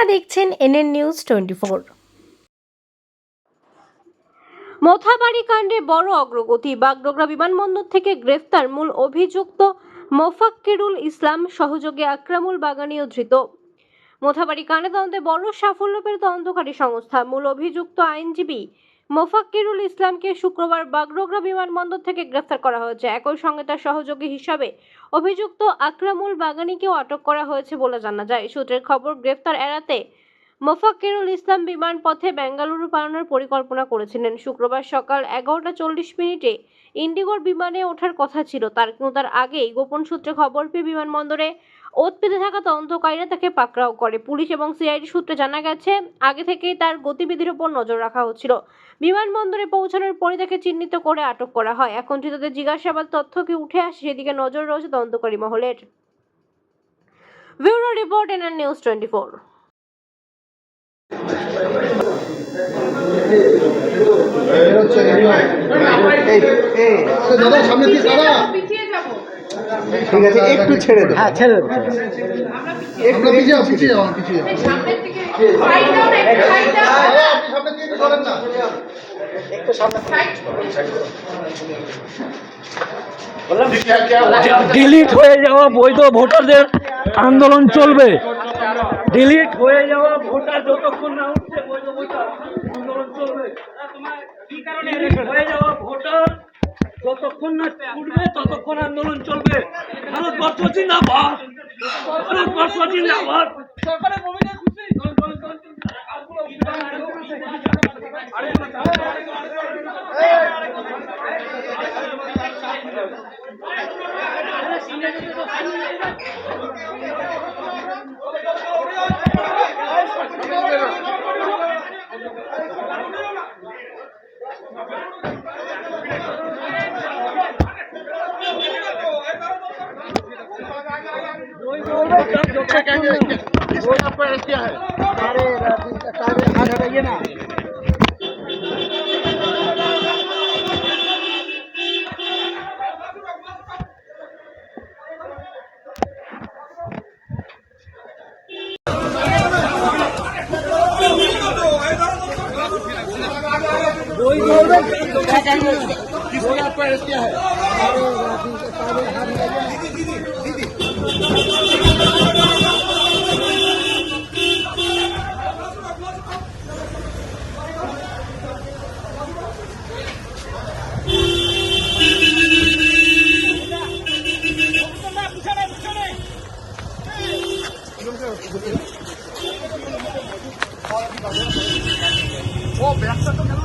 আপনারা দেখছেন NN news 24। Mothabari কাণ্ডে বড় অগ্রগতি। বাগডোগরা বিমানবন্দর থেকে গ্রেফতার মূল অভিযুক্ত মোফাক্কিরুল ইসলাম, সহযোগী আকরামুল বাগানীও ধৃত। মোথাবাড়ি কাণ্ডে তদন্তে বড় সাফল্য পেল তদন্তকারী সংস্থা। মূল অভিযুক্ত আইনজীবী মোফাক্কিরুল ইসলামকে শুক্রবার বাগডোগরা বিমানবন্দর থেকে গ্রেফতার করা হয়েছে। একই সঙ্গে তার সহযোগী হিসাবে অভিযুক্ত আকরামুল বাগানীকেও আটক করা হয়েছে বলে জানা যায়। সূত্রের খবর, গ্রেফতার এড়াতে মোফাক্কিরুল ইসলাম বিমানপথে বেঙ্গালুরু পালানোর পরিকল্পনা করেছিলেন। শুক্রবার সকাল 11:40 ইন্ডিগোর বিমানে ওঠার কথা ছিল তার, কিন্তু তার আগেই গোপন সূত্রে খবর পেয়ে বিমানবন্দরে ওত পেতে থাকা তদন্তকারীরা তাকে পাকড়াও করে। পুলিশ এবং সিআইডি সূত্রে জানা গেছে, আগে থেকেই তার গতিবিধির উপর নজর রাখা হচ্ছিল। বিমানবন্দরে পৌঁছানোর পরই তাকে চিহ্নিত করে আটক করা হয়। এখন ধৃতদের জিজ্ঞাসাবাদ তথ্য কি উঠে আসে, সেদিকে নজর রয়েছে তদন্তকারী মহলের। Bureau report, NN news 24। ঠিক আছে, একটু ছেড়ে দেবো। হ্যাঁ, ছেড়ে দেবো। একটু পিছিয়ে যাও। ডিলিট হয়ে যাওয়া বৈধ ভোটারদের আন্দোলন চলবে। ডিলিট হয়ে যাওয়া ভোটার যতক্ষণ না উঠছে, বৈধ ভোটার আন্দোলন চলবে। ডিলিট হয়ে যাওয়া ভোটার যতক্ষণ না উঠবে, ততক্ষণ আন্দোলন চলবে। ভারতবর্ষ জিন্দাবাদ, ভারতবর্ষ জিন্দাবাদ। সরকারের ভূমিকা খুশি। आपका क्या है? अरे हटाइए ना। आपका क्या है? ও ব্যাগটা তো কেন